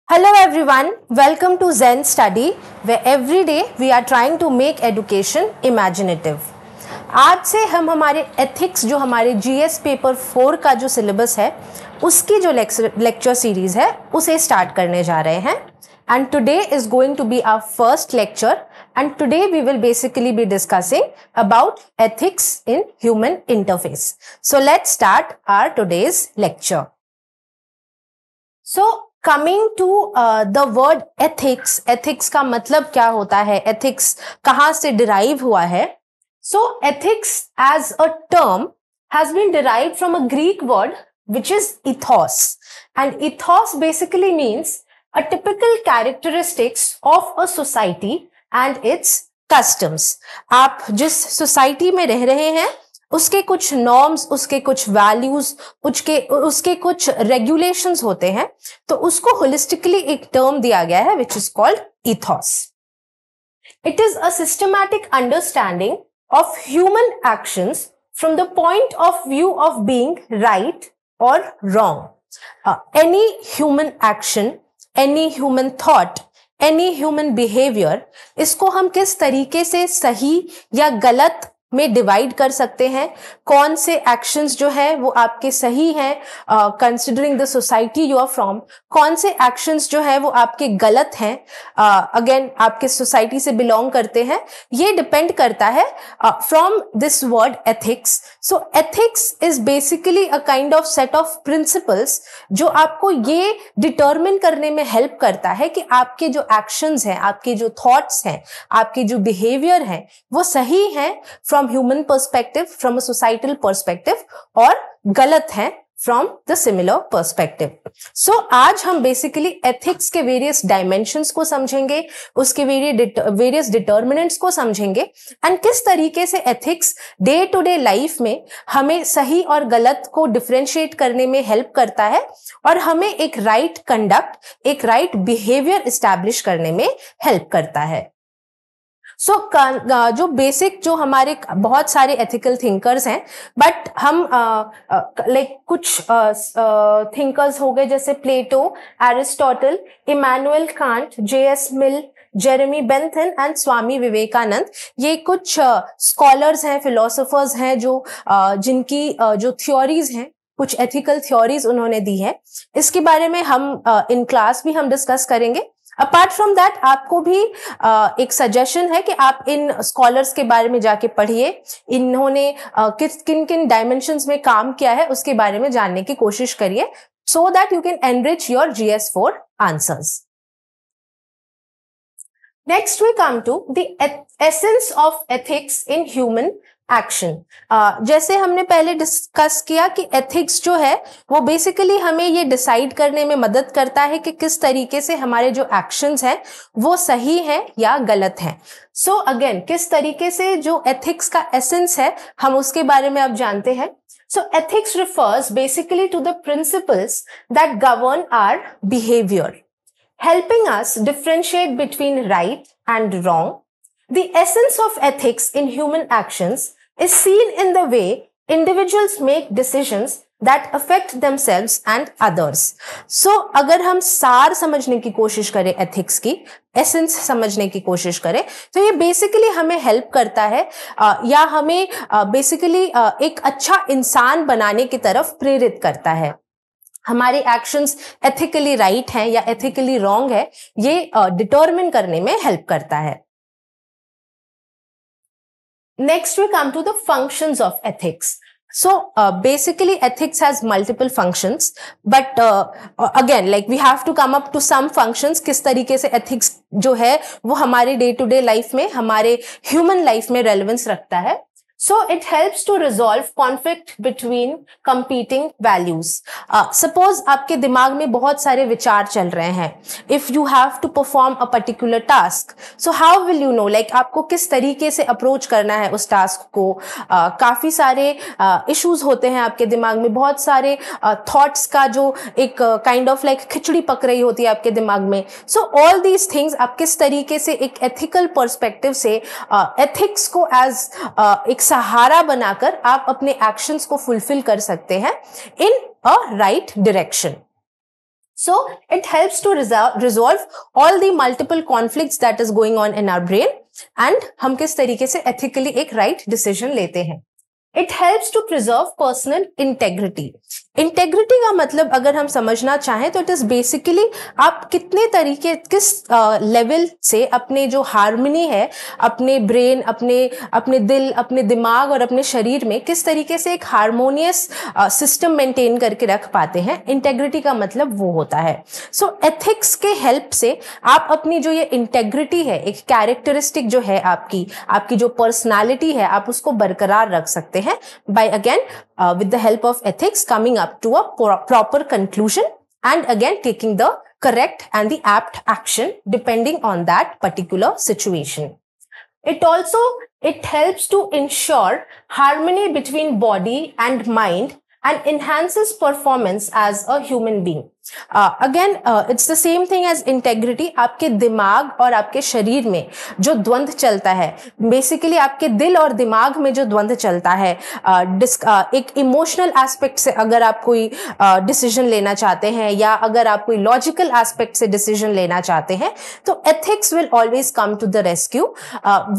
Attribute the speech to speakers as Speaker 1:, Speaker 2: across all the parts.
Speaker 1: Hello everyone, welcome to Zen Study where every day we are trying to make education imaginative. आज से हम हमारे ethics जो हमारे जीएस पेपर 4 का जो सिलेबस है उसकी जो लेक्चर सीरीज है उसे स्टार्ट करने जा रहे हैं. And today is going to be our first lecture and today we will basically be discussing about ethics in human interface. So let's start our today's lecture. So coming to the word ethics, ethics का मतलब क्या होता है, ethics कहाँ से derive हुआ है? So ethics as a term has been derived from a Greek word which is ethos, and ethos basically means a typical characteristics of a society and its customs. आप जिस society में रह रहे हैं उसके कुछ नॉर्म्स, उसके कुछ वैल्यूज, उसके कुछ रेगुलेशंस होते हैं, तो उसको होलिस्टिकली एक टर्म दिया गया है which is called ethos. It is a systematic understanding of human actions from the point of view of being right or wrong. Any human action, any human thought, any human behavior, इसको हम किस तरीके से सही या गलत में divide कर सकते हैं. कौन से एक्शंस जो है वो आपके सही हैं considering the society you are from, कौन से एक्शंस जो है वो आपके गलत हैं अगेन आपके सोसाइटी से बिलोंग करते हैं. ये डिपेंड करता है from this word ethics. So ethics is basically a kind of set of principles जो आपको ये डिटर्मिन करने में हेल्प करता है कि आपके जो एक्शंस हैं, आपके जो थॉट्स हैं, आपके जो बिहेवियर हैं वो सही हैं from human perspective, from a societal perspective, और गलत है from the similar perspective. So आज हम basically ethics के various dimensions को समझेंगे, उसके various determinants को समझेंगे and किस तरीके से ethics day to day life में हमें सही और गलत को differentiate करने में help करता है और हमें एक right conduct, एक right behavior establish करने में help करता है. जो बेसिक जो हमारे बहुत सारे एथिकल थिंकर्स हैं, बट हम कुछ थिंकर्स हो गए जैसे Plato, Aristotle, Immanuel Kant, J S. Mill, Jeremy Bentham and Swami Vivekananda. ये कुछ स्कॉलर्स हैं, फिलोसोफर्स हैं जो जिनकी जो थ्योरीज हैं, कुछ एथिकल थ्योरीज उन्होंने दी है. इसके बारे में हम इन क्लास भी हम डिस्कस करेंगे. अपार्ट फ्रॉम दैट आपको भी एक सजेशन है कि आप इन स्कॉलर्स के बारे में जाके पढ़िए, इन्होंने किन किन डायमेंशंस में काम किया है उसके बारे में जानने की कोशिश करिए, so that you can enrich your GS4 answers. Next we come to the essence of ethics in human action. जैसे हमने पहले डिस्कस किया कि एथिक्स जो है वो बेसिकली हमें ये डिसाइड करने में मदद करता है कि किस तरीके से हमारे जो एक्शंस हैं वो सही हैं या गलत हैं. सो अगेन किस तरीके से जो एथिक्स का एसेंस है हम उसके बारे में अब जानते हैं. So ethics refers basically to the principles that govern our behaviour, helping us differentiate between right and wrong. The essence of ethics in human actions is seen in the way individuals make decisions that affect themselves and others. So अगर हम सार समझने की कोशिश करें, ethics की essence समझने की कोशिश करें, तो ये बेसिकली हमें हेल्प करता है या हमें बेसिकली एक अच्छा इंसान बनाने की तरफ प्रेरित करता है. हमारे एक्शंस एथिकली राइट हैं या एथिकली रॉन्ग है ये डिटरमिन करने में हेल्प करता है. Next we come to the functions of ethics. So basically ethics has multiple functions, but again like we have to come up to some functions. किस तरीके से ethics जो है वो हमारे day to day life में, हमारे human life में relevance रखता है. So it helps to resolve conflict between competing values. Suppose आपके दिमाग में बहुत सारे विचार चल रहे हैं. If you have to perform a particular task, so how will you know? Like आपको किस तरीके से अप्रोच करना है उस टास्क को. काफी सारे इश्यूज होते हैं आपके दिमाग में, बहुत सारे थॉट्स का जो एक काइंड ऑफ लाइक खिचड़ी पक रही होती है आपके दिमाग में. So all these things आप किस तरीके से एक ethical perspective से ethics को as एक सहारा बनाकर आप अपने एक्शंस को फुलफिल कर सकते हैं in a right direction. So it helps to resolve all the multiple conflicts that is going on in our brain, and हम किस तरीके से ethically एक right decision लेते हैं. It helps to preserve personal integrity. Integrity का मतलब अगर हम समझना चाहें तो इट इज बेसिकली आप कितने तरीके, किस लेवल से अपने जो हार्मनी है अपने ब्रेन, अपने दिल, अपने दिमाग और अपने शरीर में किस तरीके से एक हार्मोनियस सिस्टम मेंटेन करके रख पाते हैं. इंटेग्रिटी का मतलब वो होता है. सो एथिक्स के हेल्प से आप अपनी जो ये इंटेग्रिटी है, एक कैरेक्टरिस्टिक जो है आपकी जो पर्सनालिटी है, आप उसको बरकरार रख सकते हैं by again with the help of ethics coming up to a proper conclusion and again taking the correct and the apt action depending on that particular situation. It helps to ensure harmony between body and mind and enhances performance as a human being. Again, it's the same thing as integrity. आपके दिमाग और आपके शरीर में जो द्वंद्व चलता है, बेसिकली आपके दिल और दिमाग में जो द्वंद्व चलता है, एक इमोशनल एस्पेक्ट से अगर आप कोई डिसीजन लेना चाहते हैं या अगर आप कोई लॉजिकल एस्पेक्ट से डिसीजन लेना चाहते हैं, तो ethics will always come to the rescue.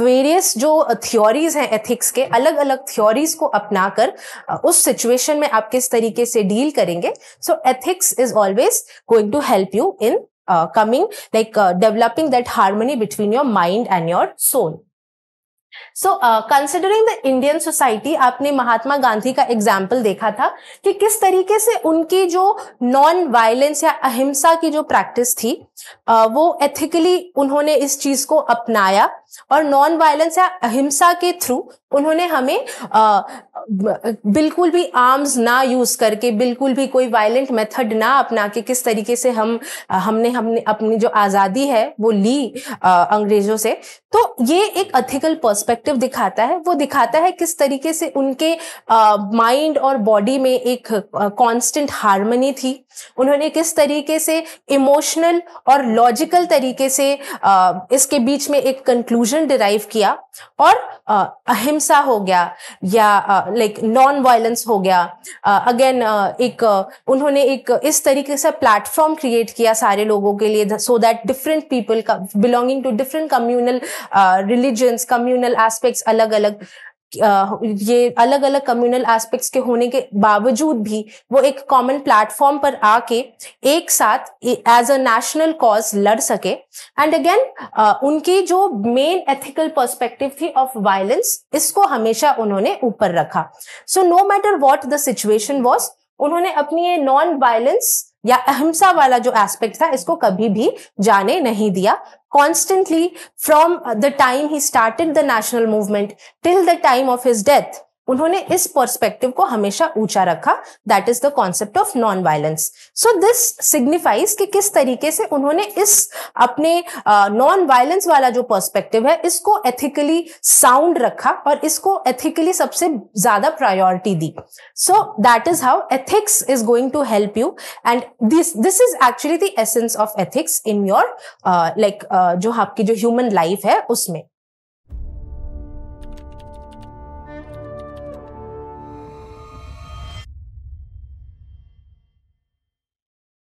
Speaker 1: Various जो थ्योरीज हैं एथिक्स के, अलग अलग थ्योरीज को अपनाकर उस सिचुएशन में आप किस तरीके से डील करेंगे. सो ethics is always going to help you in developing that harmony between your mind and your soul. So considering the Indian society, आपने महात्मा गांधी का एग्जाम्पल देखा था कि किस तरीके से उनकी जो नॉन वायलेंस या अहिंसा की जो प्रैक्टिस थी वो एथिकली उन्होंने इस चीज को अपनाया और नॉन वायलेंस या अहिंसा के थ्रू उन्होंने हमें बिल्कुल भी आर्म्स ना यूज करके, बिल्कुल भी कोई वायलेंट मेथड ना अपना के किस तरीके से हमने अपनी जो आजादी है वो ली अंग्रेजों से. तो ये एक एथिकल पर्सपेक्टिव दिखाता है. वो दिखाता है किस तरीके से उनके माइंड और बॉडी में एक कांस्टेंट हार्मनी थी. उन्होंने किस तरीके से इमोशनल और लॉजिकल तरीके से इसके बीच में एक कंक्लूजन डिराइव किया और अहिंसा हो गया या नॉन वायलेंस हो गया. अगेन उन्होंने एक इस तरीके से प्लेटफॉर्म क्रिएट किया सारे लोगों के लिए, so that different people belonging to different communal religions, communal aspects, अलग अलग ये अलग अलग कम्युनल एस्पेक्ट्स के होने के बावजूद भी वो एक कॉमन प्लेटफॉर्म पर आके एक साथ एज अ नेशनल कॉज लड़ सके. एंड अगेन उनकी जो मेन एथिकल पर्सपेक्टिव थी ऑफ वायलेंस, इसको हमेशा उन्होंने ऊपर रखा. So no matter what the situation was, उन्होंने अपनी ये नॉन वायलेंस या अहिंसा वाला जो एस्पेक्ट था इसको कभी भी जाने नहीं दिया. Constantly from the time he started the national movement till the time of his death, उन्होंने इस पर्सपेक्टिव को हमेशा ऊंचा रखा. That is the concept of non violence. So this signifies कि किस तरीके से उन्होंने इस अपने नॉन वायलेंस वाला जो पर्सपेक्टिव है इसको एथिकली साउंड रखा और इसको एथिकली सबसे ज्यादा प्रायोरिटी दी. So that is how ethics is going to help you and this is actually the essence of ethics in your जो आपकी जो ह्यूमन लाइफ है उसमें.